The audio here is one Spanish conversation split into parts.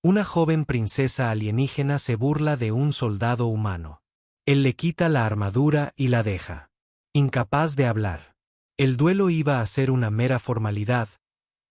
Una joven princesa alienígena se burla de un soldado humano. Él le quita la armadura y la deja incapaz de hablar. El duelo iba a ser una mera formalidad,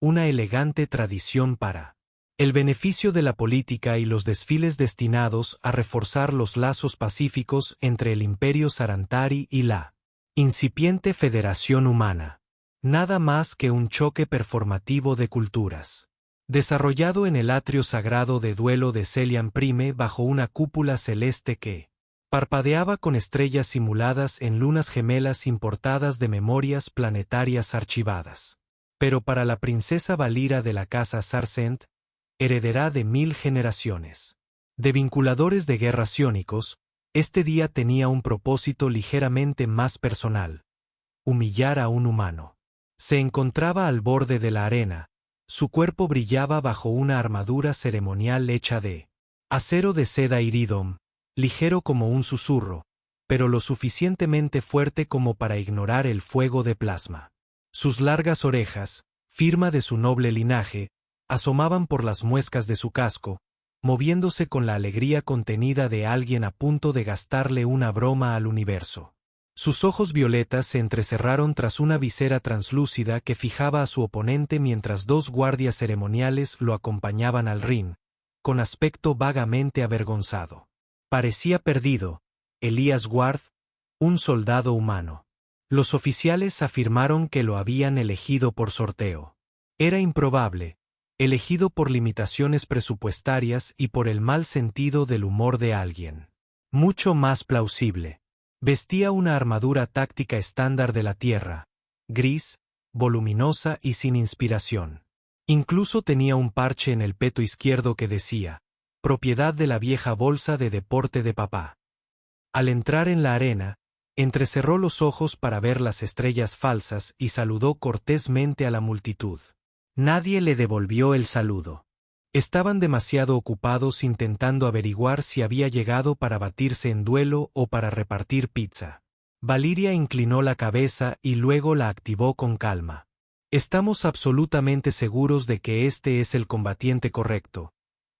una elegante tradición para el beneficio de la política y los desfiles destinados a reforzar los lazos pacíficos entre el Imperio Sarantari y la incipiente Federación Humana. Nada más que un choque performativo de culturas. Desarrollado en el atrio sagrado de duelo de Celian Prime bajo una cúpula celeste que parpadeaba con estrellas simuladas en lunas gemelas importadas de memorias planetarias archivadas. Pero para la princesa Valira de la casa Sarcent, heredera de 1000 generaciones de vinculadores de guerra ciónicos, este día tenía un propósito ligeramente más personal: humillar a un humano. Se encontraba al borde de la arena, su cuerpo brillaba bajo una armadura ceremonial hecha de acero de seda iridum, ligero como un susurro, pero lo suficientemente fuerte como para ignorar el fuego de plasma. Sus largas orejas, firma de su noble linaje, asomaban por las muescas de su casco, moviéndose con la alegría contenida de alguien a punto de gastarle una broma al universo. Sus ojos violetas se entrecerraron tras una visera translúcida que fijaba a su oponente mientras dos guardias ceremoniales lo acompañaban al ring, con aspecto vagamente avergonzado. Parecía perdido, Elias Ward, un soldado humano. Los oficiales afirmaron que lo habían elegido por sorteo. Era improbable, elegido por limitaciones presupuestarias y por el mal sentido del humor de alguien. Mucho más plausible. Vestía una armadura táctica estándar de la Tierra, gris, voluminosa y sin inspiración. Incluso tenía un parche en el peto izquierdo que decía, propiedad de la vieja bolsa de deporte de papá. Al entrar en la arena, entrecerró los ojos para ver las estrellas falsas y saludó cortésmente a la multitud. Nadie le devolvió el saludo. Estaban demasiado ocupados intentando averiguar si había llegado para batirse en duelo o para repartir pizza. Valiria inclinó la cabeza y luego la activó con calma. «Estamos absolutamente seguros de que este es el combatiente correcto»,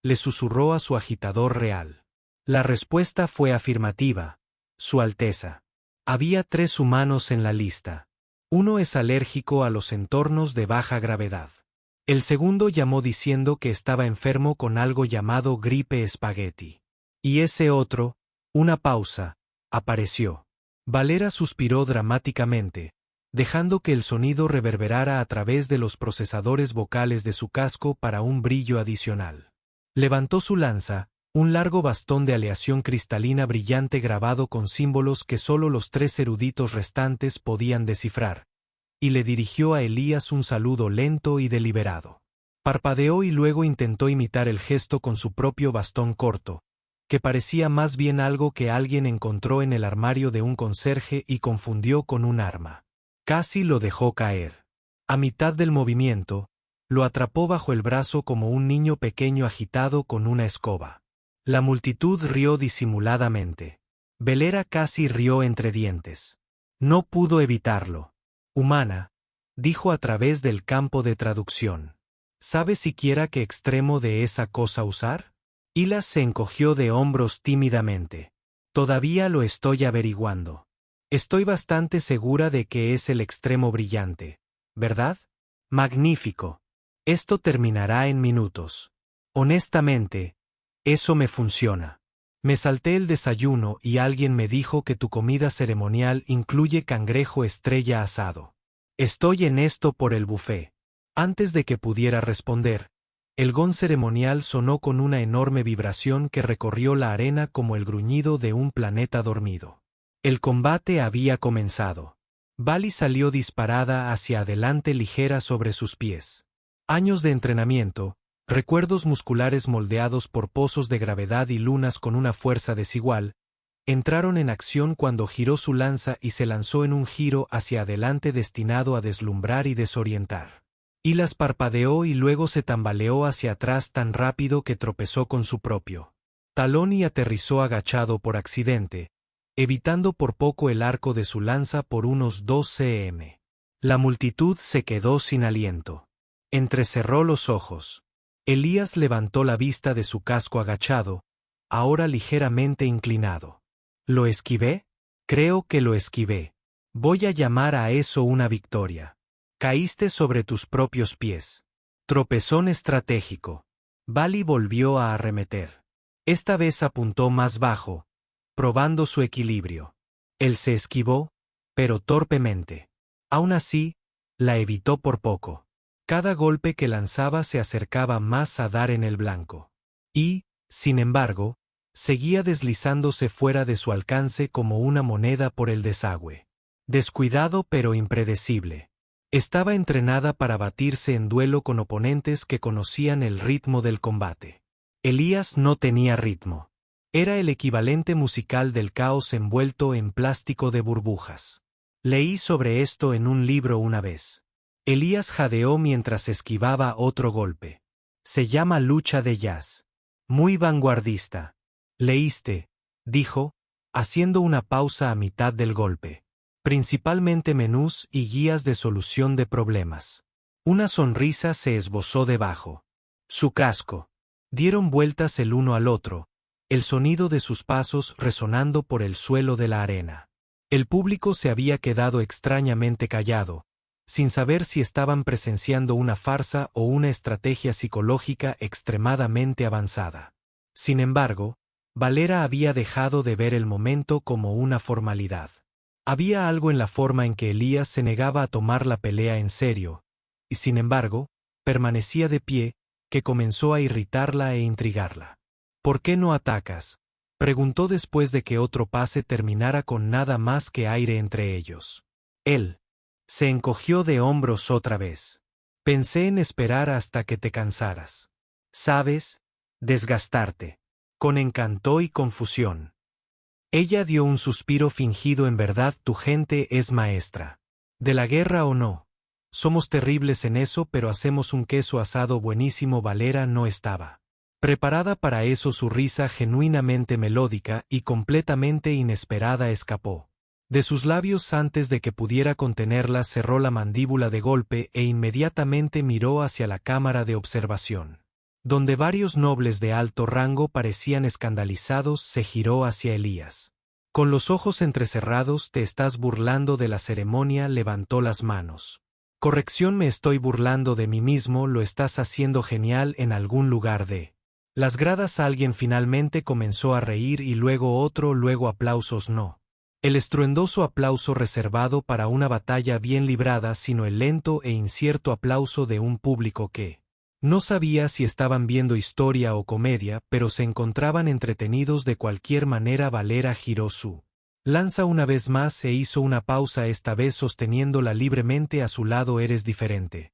le susurró a su agitador real. La respuesta fue afirmativa. Su Alteza. Había 3 humanos en la lista. Uno es alérgico a los entornos de baja gravedad. El segundo llamó diciendo que estaba enfermo con algo llamado gripe espagueti. Y ese otro, una pausa, apareció. Valera suspiró dramáticamente, dejando que el sonido reverberara a través de los procesadores vocales de su casco para un brillo adicional. Levantó su lanza, un largo bastón de aleación cristalina brillante grabado con símbolos que solo los 3 eruditos restantes podían descifrar, y le dirigió a Elías un saludo lento y deliberado. Parpadeó y luego intentó imitar el gesto con su propio bastón corto, que parecía más bien algo que alguien encontró en el armario de un conserje y confundió con un arma. Casi lo dejó caer. A mitad del movimiento, lo atrapó bajo el brazo como un niño pequeño agitado con una escoba. La multitud rió disimuladamente. Valera casi rió entre dientes. No pudo evitarlo. «Humana», dijo a través del campo de traducción. «¿Sabe siquiera qué extremo de esa cosa usar?» Hilas se encogió de hombros tímidamente. «Todavía lo estoy averiguando. Estoy bastante segura de que es el extremo brillante, ¿verdad? Magnífico. Esto terminará en minutos. Honestamente, eso me funciona. Me salté el desayuno y alguien me dijo que tu comida ceremonial incluye cangrejo estrella asado. Estoy en esto por el buffet». Antes de que pudiera responder, el gong ceremonial sonó con una enorme vibración que recorrió la arena como el gruñido de un planeta dormido. El combate había comenzado. Vali salió disparada hacia adelante ligera sobre sus pies. Años de entrenamiento, recuerdos musculares moldeados por pozos de gravedad y lunas con una fuerza desigual, entraron en acción cuando giró su lanza y se lanzó en un giro hacia adelante destinado a deslumbrar y desorientar. Hilas parpadeó y luego se tambaleó hacia atrás tan rápido que tropezó con su propio talón y aterrizó agachado por accidente, evitando por poco el arco de su lanza por unos 2 cm. La multitud se quedó sin aliento. Entrecerró los ojos. Elías levantó la vista de su casco agachado, ahora ligeramente inclinado. ¿Lo esquivé? Creo que lo esquivé. Voy a llamar a eso una victoria. Caíste sobre tus propios pies. Tropezón estratégico. Bali volvió a arremeter. Esta vez apuntó más bajo, probando su equilibrio. Él se esquivó, pero torpemente. Aún así, la evitó por poco. Cada golpe que lanzaba se acercaba más a dar en el blanco. Y, sin embargo, seguía deslizándose fuera de su alcance como una moneda por el desagüe. Descuidado pero impredecible. Estaba entrenada para batirse en duelo con oponentes que conocían el ritmo del combate. Elías no tenía ritmo. Era el equivalente musical del caos envuelto en plástico de burbujas. Leí sobre esto en un libro una vez. Elías jadeó mientras esquivaba otro golpe. Se llama lucha de jazz. Muy vanguardista. Leíste, dijo, haciendo una pausa a mitad del golpe. Principalmente menús y guías de solución de problemas. Una sonrisa se esbozó debajo. Su casco. Dieron vueltas el uno al otro, el sonido de sus pasos resonando por el suelo de la arena. El público se había quedado extrañamente callado, sin saber si estaban presenciando una farsa o una estrategia psicológica extremadamente avanzada. Sin embargo, Valera había dejado de ver el momento como una formalidad. Había algo en la forma en que Elías se negaba a tomar la pelea en serio, y sin embargo, permanecía de pie, que comenzó a irritarla e intrigarla. ¿Por qué no atacas?, preguntó después de que otro pase terminara con nada más que aire entre ellos. Él se encogió de hombros otra vez. Pensé en esperar hasta que te cansaras. ¿Sabes? Desgastarte. Con encanto y confusión. Ella dio un suspiro fingido. En verdad tu gente es maestra. ¿De la guerra o no? Somos terribles en eso, pero hacemos un queso asado buenísimo. Valera no estaba preparada para eso. Su risa genuinamente melódica y completamente inesperada escapó de sus labios antes de que pudiera contenerla. Cerró la mandíbula de golpe e inmediatamente miró hacia la cámara de observación, donde varios nobles de alto rango parecían escandalizados. Se giró hacia Elías. Con los ojos entrecerrados. ¿Te estás burlando de la ceremonia? Levantó las manos. Corrección, me estoy burlando de mí mismo. Lo estás haciendo genial en algún lugar de las gradas. Alguien finalmente comenzó a reír y luego otro, luego aplausos. No el estruendoso aplauso reservado para una batalla bien librada, sino el lento e incierto aplauso de un público que no sabía si estaban viendo historia o comedia, pero se encontraban entretenidos de cualquier manera. Valera giró su lanza una vez más e hizo una pausa, esta vez sosteniéndola libremente a su lado. Eres diferente,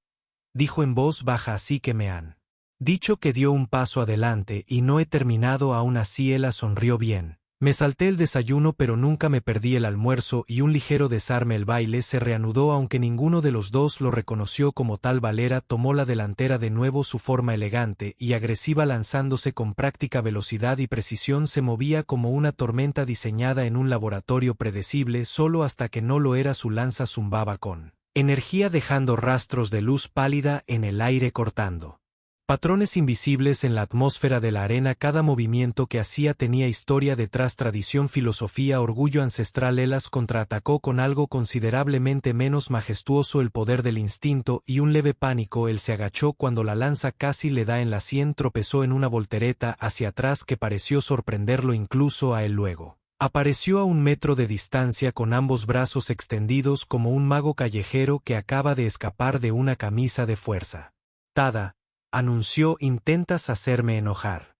dijo en voz baja, así que me han dicho que dio un paso adelante y no he terminado aún así. Ella sonrió. Bien. Me salté el desayuno pero nunca me perdí el almuerzo y un ligero desarme. El baile se reanudó aunque ninguno de los dos lo reconoció como tal. Valera tomó la delantera de nuevo. Su forma elegante y agresiva, lanzándose con práctica velocidad y precisión, se movía como una tormenta diseñada en un laboratorio predecible. Solo hasta que no lo era su lanza zumbaba con energía, dejando rastros de luz pálida en el aire, cortando patrones invisibles en la atmósfera de la arena. Cada movimiento que hacía tenía historia detrás, tradición, filosofía, orgullo ancestral. Elas contraatacó con algo considerablemente menos majestuoso, el poder del instinto y un leve pánico. Él se agachó cuando la lanza casi le da en la sien, tropezó en una voltereta hacia atrás que pareció sorprenderlo incluso a él. Luego apareció a 1 metro de distancia con ambos brazos extendidos como un mago callejero que acaba de escapar de una camisa de fuerza. Tada, anunció. ¿Intentas hacerme enojar?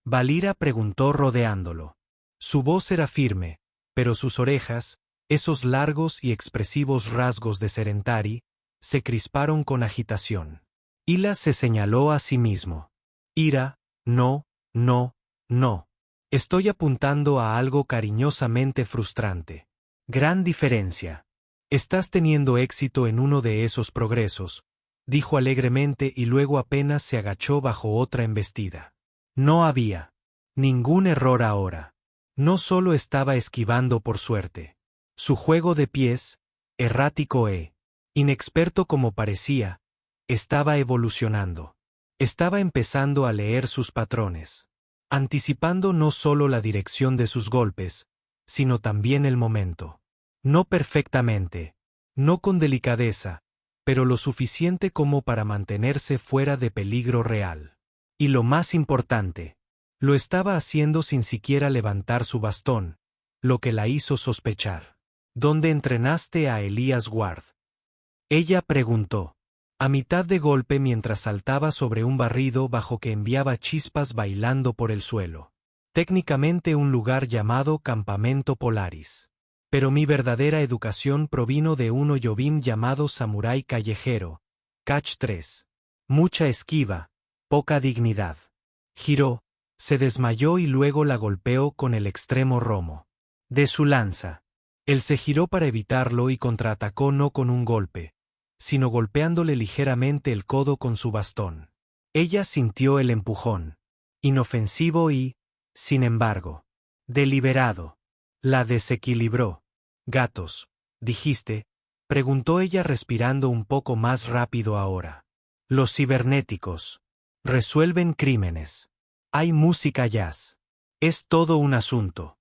Valira preguntó rodeándolo. Su voz era firme, pero sus orejas, esos largos y expresivos rasgos de Serentari, se crisparon con agitación. Hila se señaló a sí mismo. Ira, no, no, no. Estoy apuntando a algo cariñosamente frustrante. Gran diferencia. Estás teniendo éxito en uno de esos progresos, dijo alegremente y luego apenas se agachó bajo otra embestida. No había ningún error ahora. No solo estaba esquivando por suerte. Su juego de pies, errático e inexperto como parecía, estaba evolucionando. Estaba empezando a leer sus patrones, anticipando no solo la dirección de sus golpes, sino también el momento. No perfectamente, no con delicadeza, pero lo suficiente como para mantenerse fuera de peligro real. Y lo más importante, lo estaba haciendo sin siquiera levantar su bastón, lo que la hizo sospechar. ¿Dónde entrenaste a Elías Ward? Ella preguntó, a mitad de golpe mientras saltaba sobre un barrido bajo que enviaba chispas bailando por el suelo. Técnicamente un lugar llamado Campamento Polaris. Pero mi verdadera educación provino de un oyobim llamado Samurái Callejero, Catch 3. Mucha esquiva, poca dignidad. Giró, se desmayó y luego la golpeó con el extremo romo de su lanza. Él se giró para evitarlo y contraatacó no con un golpe, sino golpeándole ligeramente el codo con su bastón. Ella sintió el empujón, inofensivo y, sin embargo, deliberado. La desequilibró. Gatos, dijiste, preguntó ella respirando un poco más rápido ahora. Los cibernéticos resuelven crímenes. Hay música jazz. Es todo un asunto.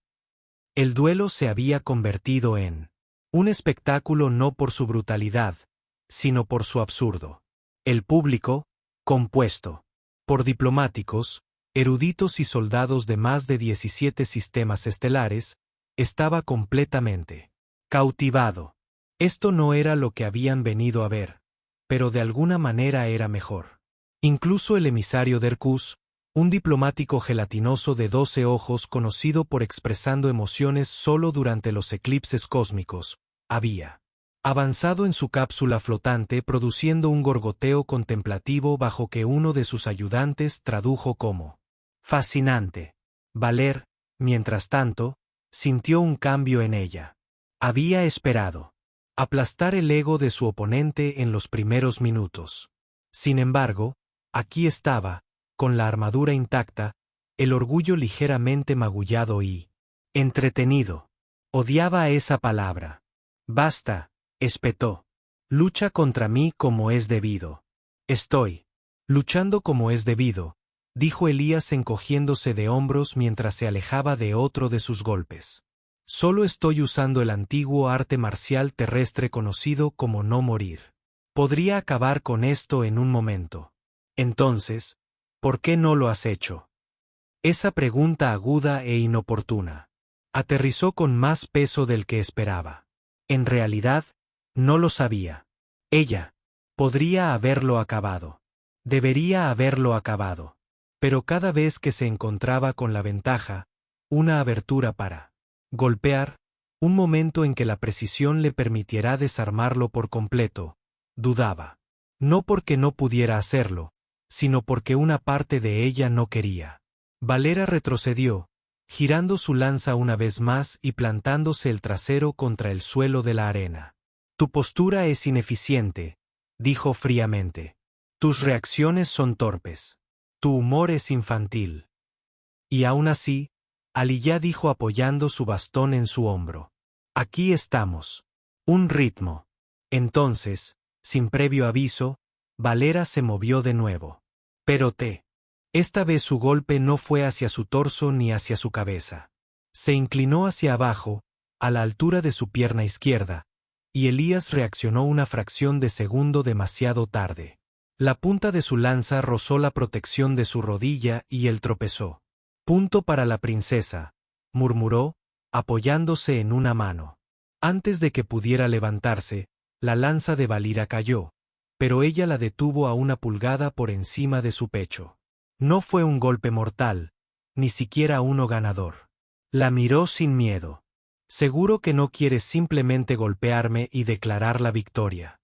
El duelo se había convertido en un espectáculo no por su brutalidad, sino por su absurdo. El público, compuesto por diplomáticos, eruditos y soldados de más de 17 sistemas estelares, estaba completamente cautivado. Esto no era lo que habían venido a ver, pero de alguna manera era mejor. Incluso el emisario de Hercus, un diplomático gelatinoso de 12 ojos conocido por expresando emociones solo durante los eclipses cósmicos, había avanzado en su cápsula flotante produciendo un gorgoteo contemplativo bajo que uno de sus ayudantes tradujo como fascinante. Valer, mientras tanto, sintió un cambio en ella. Había esperado aplastar el ego de su oponente en los primeros minutos. Sin embargo, aquí estaba, con la armadura intacta, el orgullo ligeramente magullado y entretenido. Odiaba esa palabra. Basta, espetó. Lucha contra mí como es debido. Estoy luchando como es debido, dijo Elías encogiéndose de hombros mientras se alejaba de otro de sus golpes. Solo estoy usando el antiguo arte marcial terrestre conocido como no morir. Podría acabar con esto en un momento. Entonces, ¿por qué no lo has hecho? Esa pregunta aguda e inoportuna aterrizó con más peso del que esperaba. En realidad, no lo sabía. Ella podría haberlo acabado. Debería haberlo acabado. Pero cada vez que se encontraba con la ventaja, una abertura para golpear, un momento en que la precisión le permitiera desarmarlo por completo, dudaba. No porque no pudiera hacerlo, sino porque una parte de ella no quería. Valera retrocedió, girando su lanza una vez más y plantándose el trasero contra el suelo de la arena. Tu postura es ineficiente, dijo fríamente. Tus reacciones son torpes. Tu humor es infantil. Y aún así, Aliyah dijo apoyando su bastón en su hombro. Aquí estamos. Un ritmo. Entonces, sin previo aviso, Valera se movió de nuevo. Pero esta vez su golpe no fue hacia su torso ni hacia su cabeza. Se inclinó hacia abajo, a la altura de su pierna izquierda, y Elías reaccionó una fracción de segundo demasiado tarde. La punta de su lanza rozó la protección de su rodilla y él tropezó. Punto para la princesa, murmuró, apoyándose en una mano. Antes de que pudiera levantarse, la lanza de Valira cayó, pero ella la detuvo a una pulgada por encima de su pecho. No fue un golpe mortal, ni siquiera uno ganador. La miró sin miedo. Seguro que no quieres simplemente golpearme y declarar la victoria.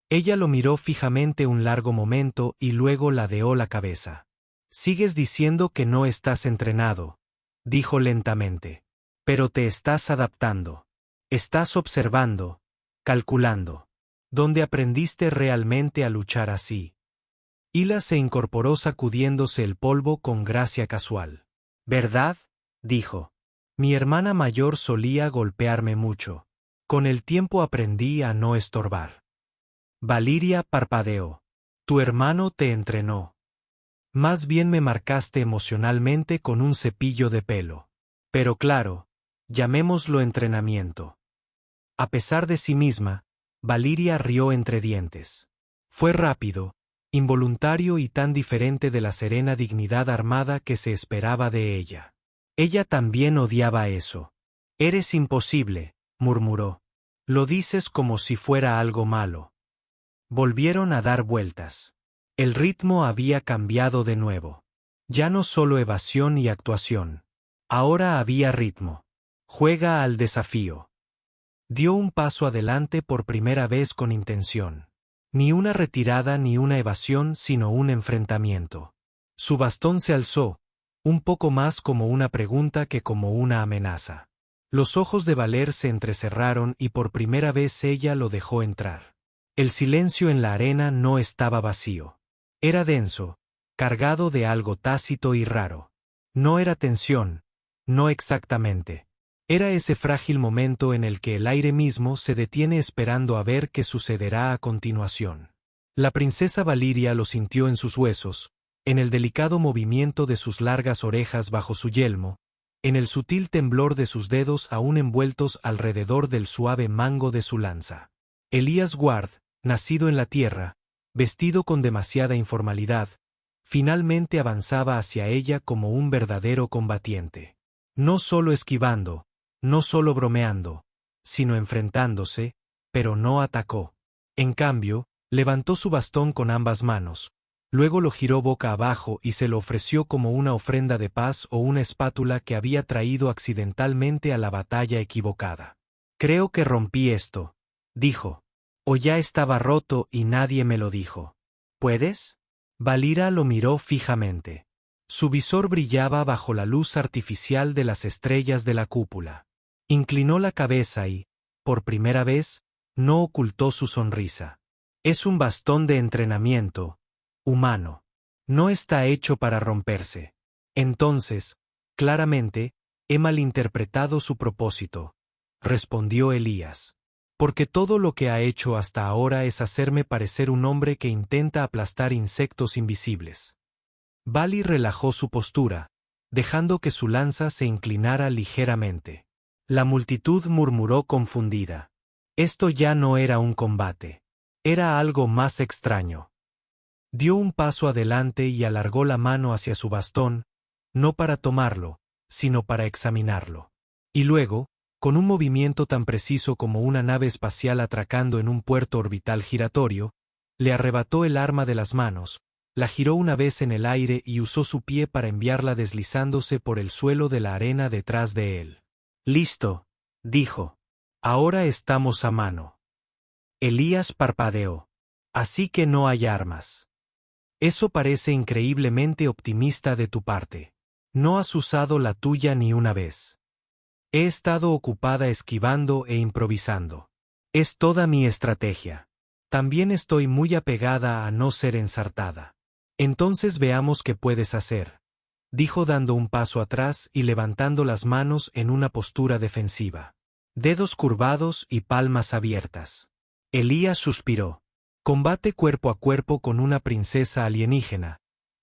Ella lo miró fijamente un largo momento y luego ladeó la cabeza. Sigues diciendo que no estás entrenado, dijo lentamente. Pero te estás adaptando. Estás observando, calculando. ¿Dónde aprendiste realmente a luchar así? Hila se incorporó sacudiéndose el polvo con gracia casual. ¿Verdad? Dijo. Mi hermana mayor solía golpearme mucho. Con el tiempo aprendí a no estorbar. Valiria parpadeó. Tu hermano te entrenó. Más bien me marcaste emocionalmente con un cepillo de pelo. Pero claro, llamémoslo entrenamiento. A pesar de sí misma, Valiria rió entre dientes. Fue rápido, involuntario y tan diferente de la serena dignidad armada que se esperaba de ella. Ella también odiaba eso. Eres imposible, murmuró. Lo dices como si fuera algo malo. Volvieron a dar vueltas. El ritmo había cambiado de nuevo. Ya no solo evasión y actuación. Ahora había ritmo. Juega al desafío. Dio un paso adelante por primera vez con intención. Ni una retirada ni una evasión, sino un enfrentamiento. Su bastón se alzó, un poco más como una pregunta que como una amenaza. Los ojos de Valer se entrecerraron y por primera vez ella lo dejó entrar. El silencio en la arena no estaba vacío. Era denso, cargado de algo tácito y raro. No era tensión, no exactamente. Era ese frágil momento en el que el aire mismo se detiene esperando a ver qué sucederá a continuación. La princesa Valiria lo sintió en sus huesos, en el delicado movimiento de sus largas orejas bajo su yelmo, en el sutil temblor de sus dedos aún envueltos alrededor del suave mango de su lanza. Elías Ward, nacido en la tierra, vestido con demasiada informalidad, finalmente avanzaba hacia ella como un verdadero combatiente. No solo esquivando, no solo bromeando, sino enfrentándose, pero no atacó. En cambio, levantó su bastón con ambas manos, luego lo giró boca abajo y se lo ofreció como una ofrenda de paz o una espátula que había traído accidentalmente a la batalla equivocada. Creo que rompí esto, dijo. O ya estaba roto y nadie me lo dijo. ¿Puedes? Valira lo miró fijamente. Su visor brillaba bajo la luz artificial de las estrellas de la cúpula. Inclinó la cabeza y, por primera vez, no ocultó su sonrisa. Es un bastón de entrenamiento, humano. No está hecho para romperse. Entonces, claramente, he malinterpretado su propósito, respondió Elías. Porque todo lo que ha hecho hasta ahora es hacerme parecer un hombre que intenta aplastar insectos invisibles. Vali relajó su postura, dejando que su lanza se inclinara ligeramente. La multitud murmuró confundida. Esto ya no era un combate. Era algo más extraño. Dio un paso adelante y alargó la mano hacia su bastón, no para tomarlo, sino para examinarlo. Y luego, con un movimiento tan preciso como una nave espacial atracando en un puerto orbital giratorio, le arrebató el arma de las manos, la giró una vez en el aire y usó su pie para enviarla deslizándose por el suelo de la arena detrás de él. Listo, dijo. Ahora estamos a mano. Elías parpadeó. Así que no hay armas. Eso parece increíblemente optimista de tu parte. No has usado la tuya ni una vez. He estado ocupada esquivando e improvisando. Es toda mi estrategia. También estoy muy apegada a no ser ensartada. Entonces veamos qué puedes hacer, dijo dando un paso atrás y levantando las manos en una postura defensiva. Dedos curvados y palmas abiertas. Elías suspiró. Combate cuerpo a cuerpo con una princesa alienígena,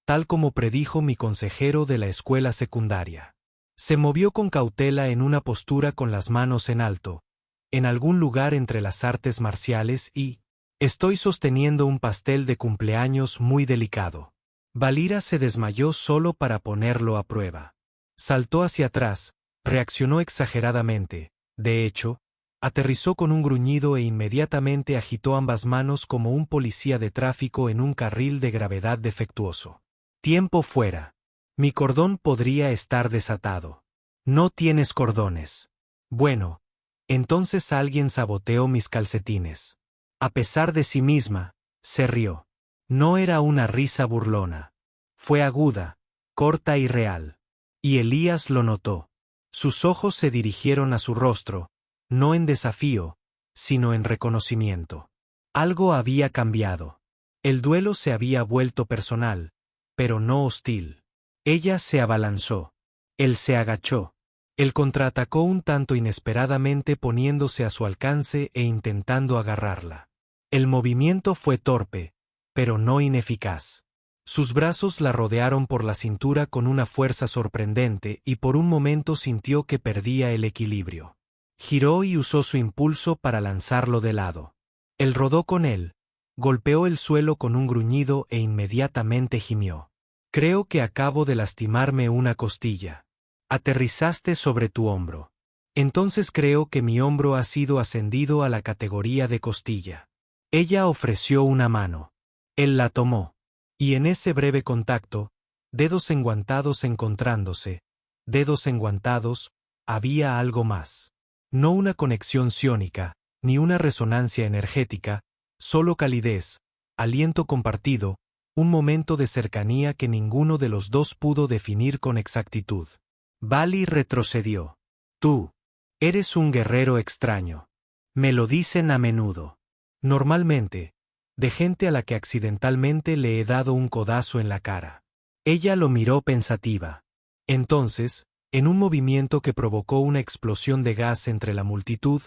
tal como predijo mi consejero de la escuela secundaria. Se movió con cautela en una postura con las manos en alto, en algún lugar entre las artes marciales y, estoy sosteniendo un pastel de cumpleaños muy delicado. Valira se desmayó solo para ponerlo a prueba. Saltó hacia atrás, reaccionó exageradamente, de hecho, aterrizó con un gruñido e inmediatamente agitó ambas manos como un policía de tráfico en un carril de gravedad defectuoso. Tiempo fuera. Mi cordón podría estar desatado. No tienes cordones. Bueno, entonces alguien saboteó mis calcetines. A pesar de sí misma, se rió. No era una risa burlona. Fue aguda, corta y real. Y Elías lo notó. Sus ojos se dirigieron a su rostro, no en desafío, sino en reconocimiento. Algo había cambiado. El duelo se había vuelto personal, pero no hostil. Ella se abalanzó. Él se agachó. Él contraatacó un tanto inesperadamente poniéndose a su alcance e intentando agarrarla. El movimiento fue torpe, pero no ineficaz. Sus brazos la rodearon por la cintura con una fuerza sorprendente y por un momento sintió que perdía el equilibrio. Giró y usó su impulso para lanzarlo de lado. Él rodó con él, golpeó el suelo con un gruñido e inmediatamente gimió. Creo que acabo de lastimarme una costilla. Aterrizaste sobre tu hombro. Entonces creo que mi hombro ha sido ascendido a la categoría de costilla. Ella ofreció una mano. Él la tomó. Y en ese breve contacto, dedos enguantados encontrándose, dedos enguantados, había algo más. No una conexión psiónica, ni una resonancia energética, solo calidez, aliento compartido, un momento de cercanía que ninguno de los dos pudo definir con exactitud. Vali retrocedió. Tú. Eres un guerrero extraño. Me lo dicen a menudo. Normalmente, de gente a la que accidentalmente le he dado un codazo en la cara. Ella lo miró pensativa. Entonces, en un movimiento que provocó una explosión de gas entre la multitud,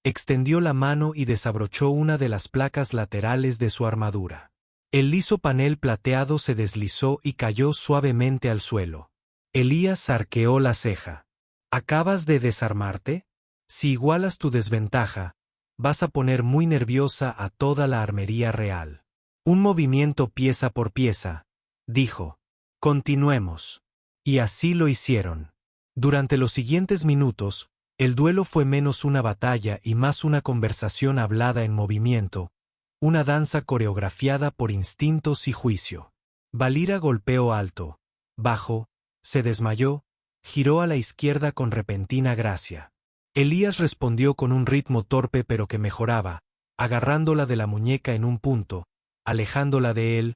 extendió la mano y desabrochó una de las placas laterales de su armadura. El liso panel plateado se deslizó y cayó suavemente al suelo. Elías arqueó la ceja. ¿Acabas de desarmarte? Si igualas tu desventaja, vas a poner muy nerviosa a toda la armería real. Un movimiento pieza por pieza, dijo. Continuemos. Y así lo hicieron. Durante los siguientes minutos, el duelo fue menos una batalla y más una conversación hablada en movimiento, una danza coreografiada por instintos y juicio. Valira golpeó alto, bajo, se desmayó, giró a la izquierda con repentina gracia. Elías respondió con un ritmo torpe pero que mejoraba, agarrándola de la muñeca en un punto, alejándola de él,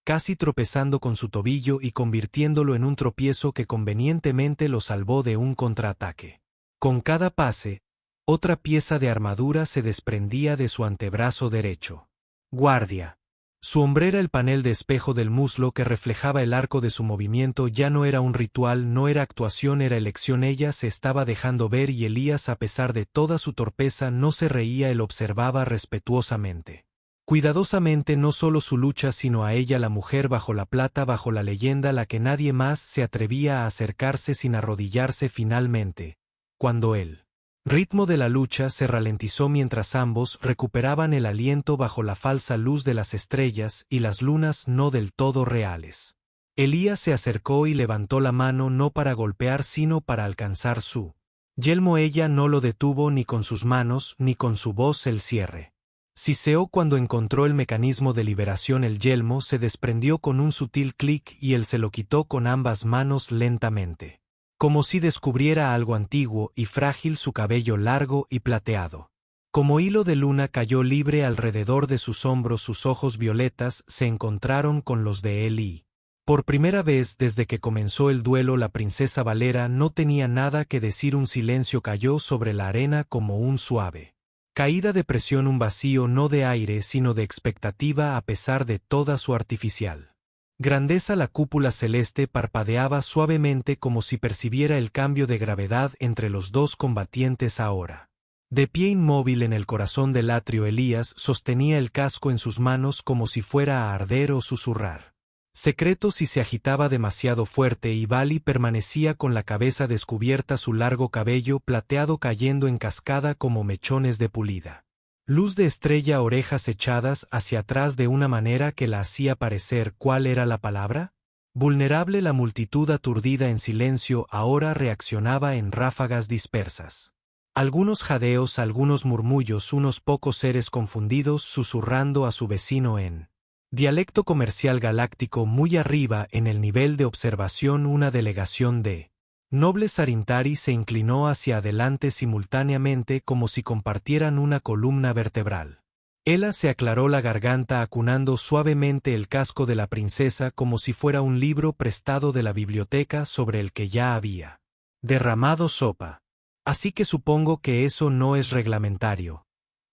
casi tropezando con su tobillo y convirtiéndolo en un tropiezo que convenientemente lo salvó de un contraataque. Con cada pase, otra pieza de armadura se desprendía de su antebrazo derecho. Guardia. Su hombrera, el panel de espejo del muslo que reflejaba el arco de su movimiento, ya no era un ritual, no era actuación, era elección. Ella se estaba dejando ver y Elías, a pesar de toda su torpeza, no se reía, él observaba respetuosamente. Cuidadosamente no solo su lucha sino a ella, la mujer bajo la plata, bajo la leyenda, la que nadie más se atrevía a acercarse sin arrodillarse finalmente. Cuando el ritmo de la lucha se ralentizó mientras ambos recuperaban el aliento bajo la falsa luz de las estrellas y las lunas no del todo reales. Elías se acercó y levantó la mano no para golpear sino para alcanzar su yelmo. Ella no lo detuvo ni con sus manos ni con su voz. El cierre siseó cuando encontró el mecanismo de liberación. El yelmo se desprendió con un sutil clic y él se lo quitó con ambas manos lentamente. Como si descubriera algo antiguo y frágil, su cabello largo y plateado, como hilo de luna, cayó libre alrededor de sus hombros. Sus ojos violetas se encontraron con los de él y, por primera vez desde que comenzó el duelo, la princesa Valera no tenía nada que decir. Un silencio cayó sobre la arena como un suave caída de presión, un vacío no de aire sino de expectativa a pesar de toda su artificial grandeza. La cúpula celeste parpadeaba suavemente como si percibiera el cambio de gravedad entre los dos combatientes ahora. De pie inmóvil en el corazón del atrio, Elías sostenía el casco en sus manos como si fuera a arder o susurrar secretos y se agitaba demasiado fuerte, y Vali permanecía con la cabeza descubierta, su largo cabello plateado cayendo en cascada como mechones de pulida luz de estrella, orejas echadas hacia atrás de una manera que la hacía parecer, ¿cuál era la palabra? Vulnerable. La multitud, aturdida en silencio, ahora reaccionaba en ráfagas dispersas. Algunos jadeos, algunos murmullos, unos pocos seres confundidos susurrando a su vecino en dialecto comercial galáctico. Muy arriba en el nivel de observación, una delegación de nobles Arintari se inclinó hacia adelante simultáneamente como si compartieran una columna vertebral. Ella se aclaró la garganta acunando suavemente el casco de la princesa como si fuera un libro prestado de la biblioteca sobre el que ya había derramado sopa. Así que supongo que eso no es reglamentario,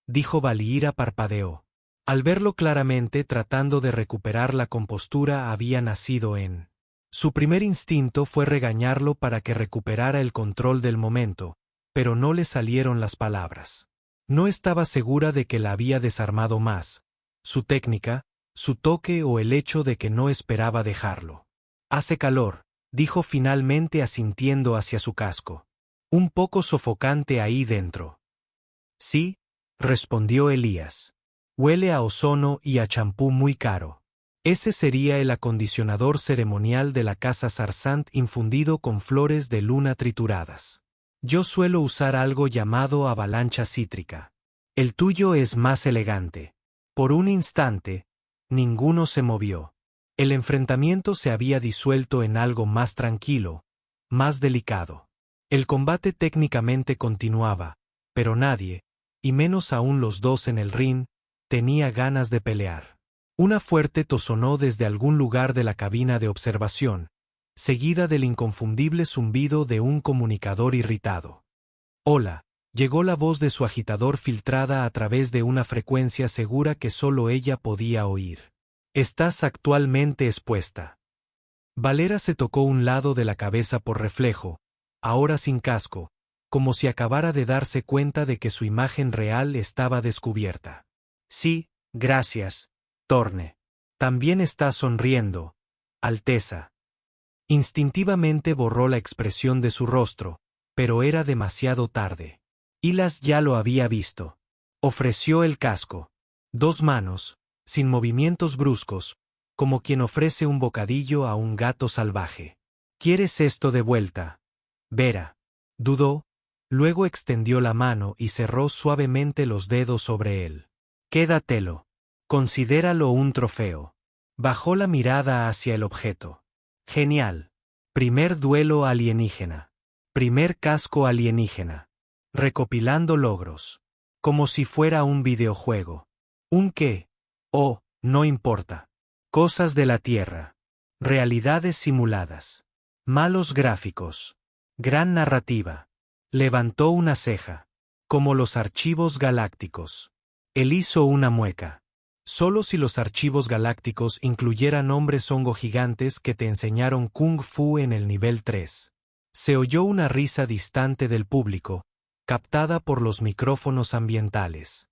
dijo Valiira. Parpadeó. Al verlo claramente, tratando de recuperar la compostura, había nacido en su primer instinto fue regañarlo para que recuperara el control del momento, pero no le salieron las palabras. No estaba segura de que la había desarmado más. Su técnica, su toque o el hecho de que no esperaba dejarlo. Hace calor, dijo finalmente asintiendo hacia su casco. Un poco sofocante ahí dentro. Sí, respondió Elías. Huele a ozono y a champú muy caro. Ese sería el acondicionador ceremonial de la casa Sarsant infundido con flores de luna trituradas. Yo suelo usar algo llamado avalancha cítrica. El tuyo es más elegante. Por un instante, ninguno se movió. El enfrentamiento se había disuelto en algo más tranquilo, más delicado. El combate técnicamente continuaba, pero nadie, y menos aún los dos en el ring, tenía ganas de pelear. Una fuerte tos sonó desde algún lugar de la cabina de observación, seguida del inconfundible zumbido de un comunicador irritado. Hola, llegó la voz de su agitador filtrada a través de una frecuencia segura que solo ella podía oír. Estás actualmente expuesta. Valera se tocó un lado de la cabeza por reflejo, ahora sin casco, como si acabara de darse cuenta de que su imagen real estaba descubierta. Sí, gracias, Torne. También está sonriendo, Alteza. Instintivamente borró la expresión de su rostro, pero era demasiado tarde. Hilas ya lo había visto. Ofreció el casco. 2 manos, sin movimientos bruscos, como quien ofrece un bocadillo a un gato salvaje. ¿Quieres esto de vuelta? Vera. Dudó, luego extendió la mano y cerró suavemente los dedos sobre él. Quédatelo. Considéralo un trofeo. Bajó la mirada hacia el objeto. Genial. Primer duelo alienígena. Primer casco alienígena. Recopilando logros. Como si fuera un videojuego. ¿Un qué? Oh, no importa. Cosas de la Tierra. Realidades simuladas. Malos gráficos. Gran narrativa. Levantó una ceja. Como los archivos galácticos. Él hizo una mueca. Solo si los archivos galácticos incluyeran hombres hongo gigantes que te enseñaron Kung Fu en el nivel 3. Se oyó una risa distante del público, captada por los micrófonos ambientales.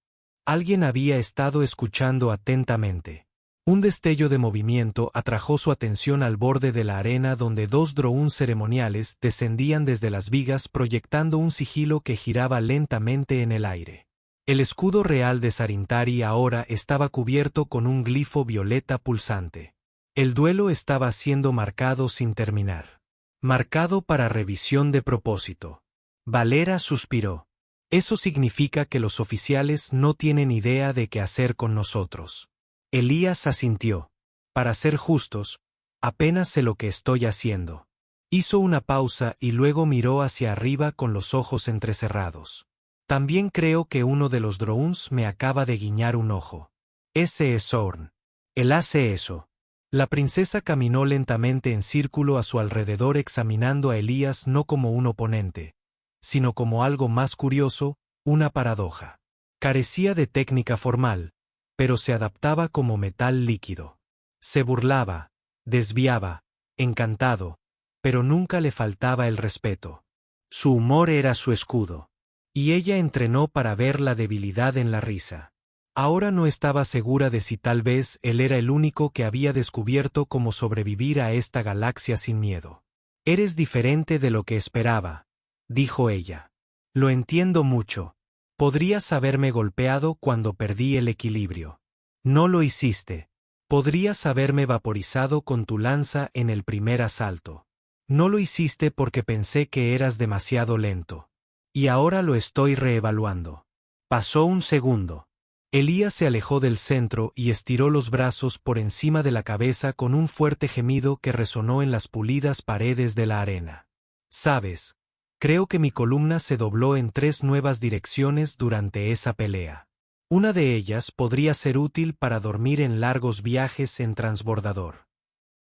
Alguien había estado escuchando atentamente. Un destello de movimiento atrajo su atención al borde de la arena donde 2 drones ceremoniales descendían desde las vigas proyectando un sigilo que giraba lentamente en el aire. El escudo real de Sarintari ahora estaba cubierto con un glifo violeta pulsante. El duelo estaba siendo marcado sin terminar. Marcado para revisión de propósito. Valera suspiró. Eso significa que los oficiales no tienen idea de qué hacer con nosotros. Elías asintió. Para ser justos, apenas sé lo que estoy haciendo. Hizo una pausa y luego miró hacia arriba con los ojos entrecerrados. También creo que uno de los drones me acaba de guiñar un ojo. Ese es Zorn. Él hace eso. La princesa caminó lentamente en círculo a su alrededor examinando a Elías no como un oponente, sino como algo más curioso, una paradoja. Carecía de técnica formal, pero se adaptaba como metal líquido. Se burlaba, desviaba, encantado, pero nunca le faltaba el respeto. Su humor era su escudo. Y ella entrenó para ver la debilidad en la risa. Ahora no estaba segura de si tal vez él era el único que había descubierto cómo sobrevivir a esta galaxia sin miedo. Eres diferente de lo que esperaba, dijo ella. Lo entiendo mucho. Podrías haberme golpeado cuando perdí el equilibrio. No lo hiciste. Podrías haberme vaporizado con tu lanza en el primer asalto. No lo hiciste porque pensé que eras demasiado lento. Y ahora lo estoy reevaluando. Pasó un segundo. Elías se alejó del centro y estiró los brazos por encima de la cabeza con un fuerte gemido que resonó en las pulidas paredes de la arena. Sabes, creo que mi columna se dobló en 3 nuevas direcciones durante esa pelea. Una de ellas podría ser útil para dormir en largos viajes en transbordador.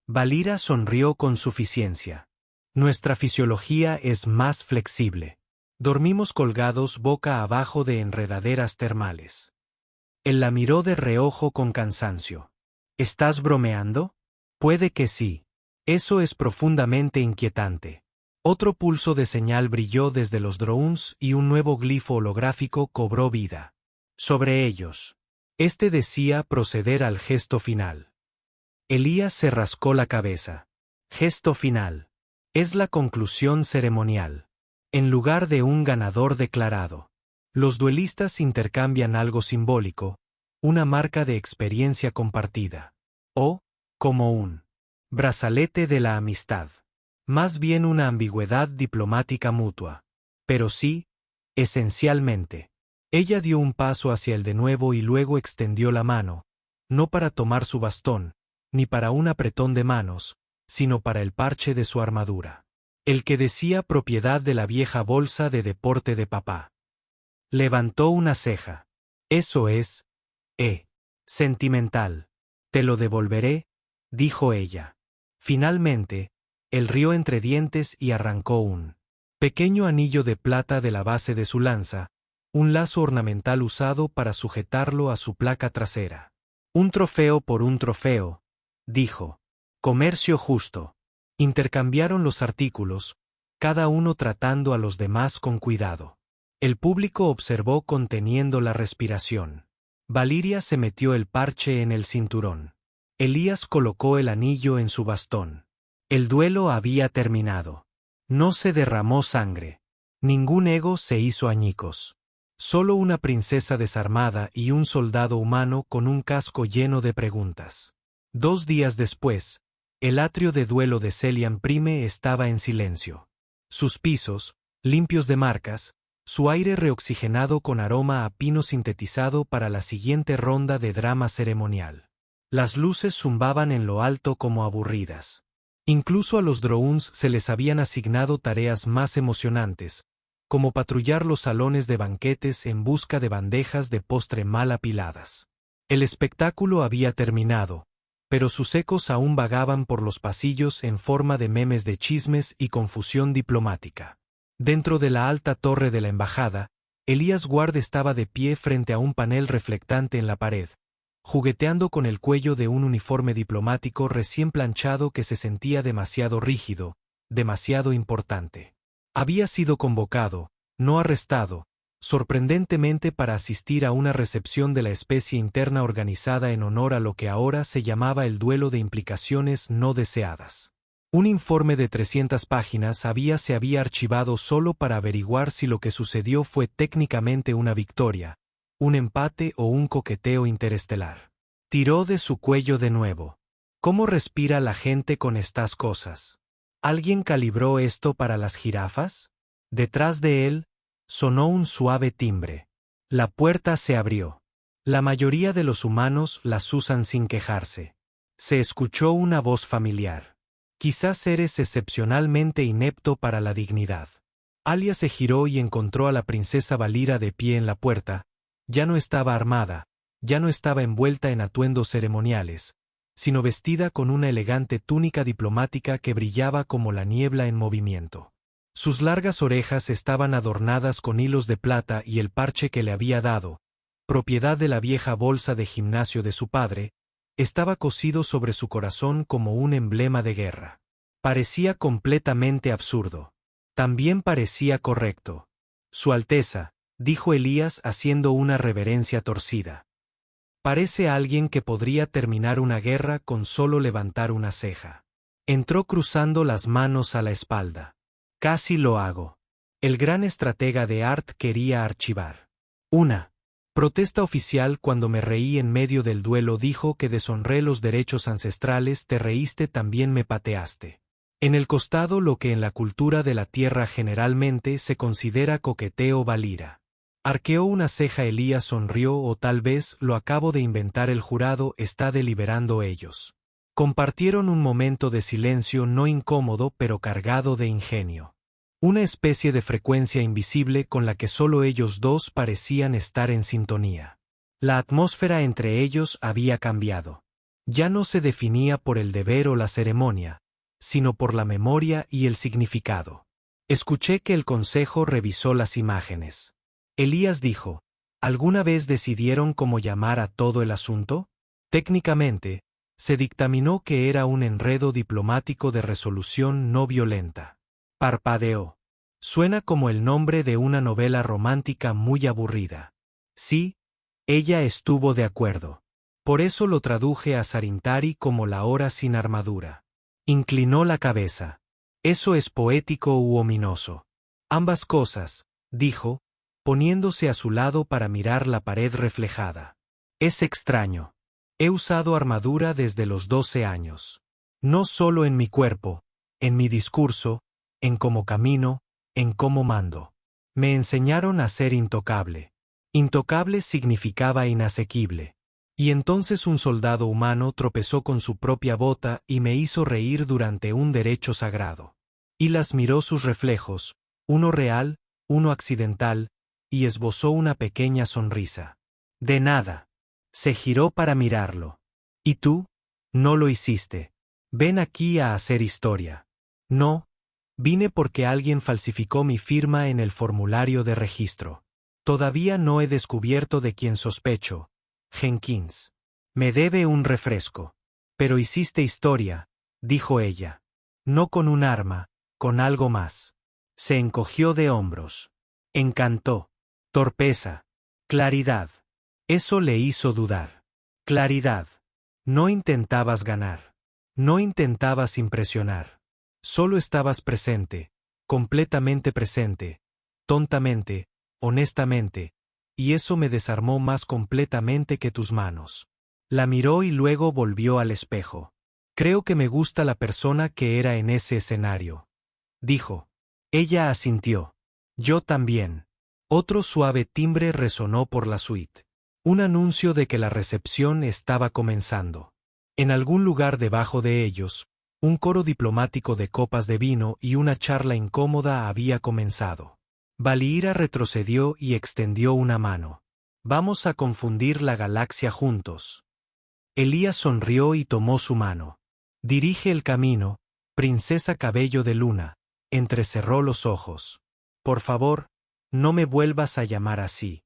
Valira sonrió con suficiencia. Nuestra fisiología es más flexible. Dormimos colgados boca abajo de enredaderas termales. Él la miró de reojo con cansancio. ¿Estás bromeando? Puede que sí. Eso es profundamente inquietante. Otro pulso de señal brilló desde los drones y un nuevo glifo holográfico cobró vida. Sobre ellos. Este decía proceder al gesto final. Elías se rascó la cabeza. Gesto final. Es la conclusión ceremonial. En lugar de un ganador declarado. Los duelistas intercambian algo simbólico, una marca de experiencia compartida. O, como un brazalete de la amistad. Más bien una ambigüedad diplomática mutua. Pero sí, esencialmente. Ella dio un paso hacia él de nuevo y luego extendió la mano, no para tomar su bastón, ni para un apretón de manos, sino para el parche de su armadura. El que decía propiedad de la vieja bolsa de deporte de papá. Levantó una ceja. Eso es, sentimental. Te lo devolveré, dijo ella. Finalmente, él rió entre dientes y arrancó un pequeño anillo de plata de la base de su lanza, un lazo ornamental usado para sujetarlo a su placa trasera. Un trofeo por un trofeo, dijo. Comercio justo. Intercambiaron los artículos, cada uno tratando a los demás con cuidado. El público observó conteniendo la respiración. Valiria se metió el parche en el cinturón. Elías colocó el anillo en su bastón. El duelo había terminado. No se derramó sangre. Ningún ego se hizo añicos. Solo una princesa desarmada y un soldado humano con un casco lleno de preguntas. 2 días después, el atrio de duelo de Celian Prime estaba en silencio. Sus pisos, limpios de marcas, su aire reoxigenado con aroma a pino sintetizado para la siguiente ronda de drama ceremonial. Las luces zumbaban en lo alto como aburridas. Incluso a los drones se les habían asignado tareas más emocionantes, como patrullar los salones de banquetes en busca de bandejas de postre mal apiladas. El espectáculo había terminado, pero sus ecos aún vagaban por los pasillos en forma de memes de chismes y confusión diplomática. Dentro de la alta torre de la embajada, Elías Ward estaba de pie frente a un panel reflectante en la pared, jugueteando con el cuello de un uniforme diplomático recién planchado que se sentía demasiado rígido, demasiado importante. Había sido convocado, no arrestado, sorprendentemente para asistir a una recepción de la especie interna organizada en honor a lo que ahora se llamaba el duelo de implicaciones no deseadas. Un informe de 300 páginas se había archivado solo para averiguar si lo que sucedió fue técnicamente una victoria, un empate o un coqueteo interestelar. Tiró de su cuello de nuevo. ¿Cómo respira la gente con estas cosas? ¿Alguien calibró esto para las jirafas? Detrás de él, sonó un suave timbre. La puerta se abrió. La mayoría de los humanos las usan sin quejarse. Se escuchó una voz familiar. Quizás eres excepcionalmente inepto para la dignidad. Alia se giró y encontró a la princesa Valira de pie en la puerta. Ya no estaba armada, ya no estaba envuelta en atuendos ceremoniales, sino vestida con una elegante túnica diplomática que brillaba como la niebla en movimiento. Sus largas orejas estaban adornadas con hilos de plata y el parche que le había dado, propiedad de la vieja bolsa de gimnasio de su padre, estaba cosido sobre su corazón como un emblema de guerra. Parecía completamente absurdo. También parecía correcto. Su Alteza, dijo Elías haciendo una reverencia torcida. Parece alguien que podría terminar una guerra con solo levantar una ceja. Entró cruzando las manos a la espalda. Casi lo hago. El gran estratega de Art quería archivar. Una protesta oficial cuando me reí en medio del duelo dijo que deshonré los derechos ancestrales, te reíste también me pateaste. En el costado lo que en la cultura de la tierra generalmente se considera coqueteo Valira. Arqueó una ceja Elías sonrió o tal vez lo acabo de inventar el jurado está deliberando ellos. Compartieron un momento de silencio no incómodo pero cargado de ingenio. Una especie de frecuencia invisible con la que solo ellos dos parecían estar en sintonía. La atmósfera entre ellos había cambiado. Ya no se definía por el deber o la ceremonia, sino por la memoria y el significado. Escuché que el consejo revisó las imágenes. Elías dijo, ¿alguna vez decidieron cómo llamar a todo el asunto? Técnicamente, se dictaminó que era un enredo diplomático de resolución no violenta. Parpadeó. Suena como el nombre de una novela romántica muy aburrida. Sí, Ella estuvo de acuerdo. Por eso lo traduje a Sarintari como la hora sin armadura. Inclinó la cabeza. Eso es poético u ominoso. Ambas cosas, dijo, poniéndose a su lado para mirar la pared reflejada. Es extraño. He usado armadura desde los 12 años. No solo en mi cuerpo, en mi discurso, en cómo camino, en cómo mando. Me enseñaron a ser intocable. Intocable significaba inasequible. Y entonces un soldado humano tropezó con su propia bota y me hizo reír durante un derecho sagrado. Y las miró sus reflejos, uno real, uno accidental, y esbozó una pequeña sonrisa. De nada. Se giró para mirarlo. ¿Y tú? No lo hiciste. Ven aquí a hacer historia. No. Vine porque alguien falsificó mi firma en el formulario de registro. Todavía no he descubierto de quién sospecho. Jenkins. Me debe un refresco. Pero hiciste historia, dijo ella. No con un arma, con algo más. Se encogió de hombros. Encantó. Torpeza. Claridad. Eso le hizo dudar. Claridad. No intentabas ganar. No intentabas impresionar. Solo estabas presente, completamente presente, tontamente, honestamente, y eso me desarmó más completamente que tus manos. La miró y luego volvió al espejo. Creo que me gusta la persona que era en ese escenario. Dijo. Ella asintió. Yo también. Otro suave timbre resonó por la suite. Un anuncio de que la recepción estaba comenzando. En algún lugar debajo de ellos, un coro diplomático de copas de vino y una charla incómoda había comenzado. Valira retrocedió y extendió una mano. Vamos a confundir la galaxia juntos. Elías sonrió y tomó su mano. Dirige el camino, princesa cabello de luna. Entrecerró los ojos. Por favor, no me vuelvas a llamar así.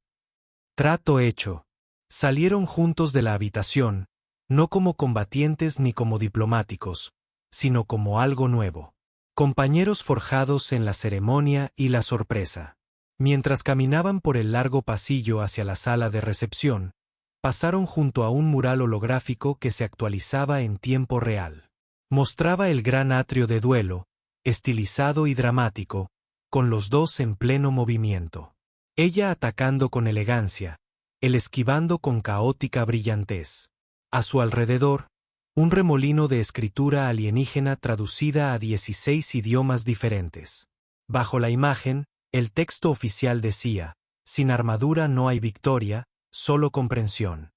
Trato hecho. Salieron juntos de la habitación, no como combatientes ni como diplomáticos, sino como algo nuevo. Compañeros forjados en la ceremonia y la sorpresa. Mientras caminaban por el largo pasillo hacia la sala de recepción, pasaron junto a un mural holográfico que se actualizaba en tiempo real. Mostraba el gran atrio de duelo, estilizado y dramático, con los dos en pleno movimiento. Ella atacando con elegancia, él esquivando con caótica brillantez. A su alrededor, un remolino de escritura alienígena traducida a 16 idiomas diferentes. Bajo la imagen, el texto oficial decía, sin armadura no hay victoria, solo comprensión.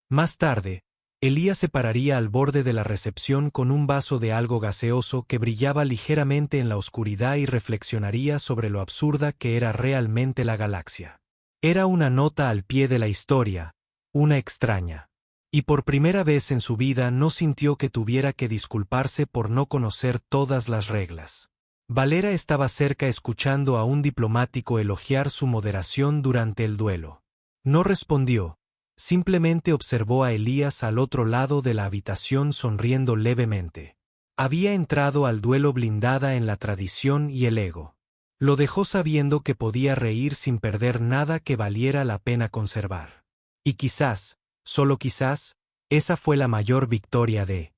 Más tarde, Elías se pararía al borde de la recepción con un vaso de algo gaseoso que brillaba ligeramente en la oscuridad y reflexionaría sobre lo absurda que era realmente la galaxia. Era una nota al pie de la historia, una extraña. Y por primera vez en su vida no sintió que tuviera que disculparse por no conocer todas las reglas. Valera estaba cerca escuchando a un diplomático elogiar su moderación durante el duelo. No respondió, simplemente observó a Elías al otro lado de la habitación sonriendo levemente. Había entrado al duelo blindada en la tradición y el ego. Lo dejó sabiendo que podía reír sin perder nada que valiera la pena conservar. Y quizás, solo quizás, esa fue la mayor victoria de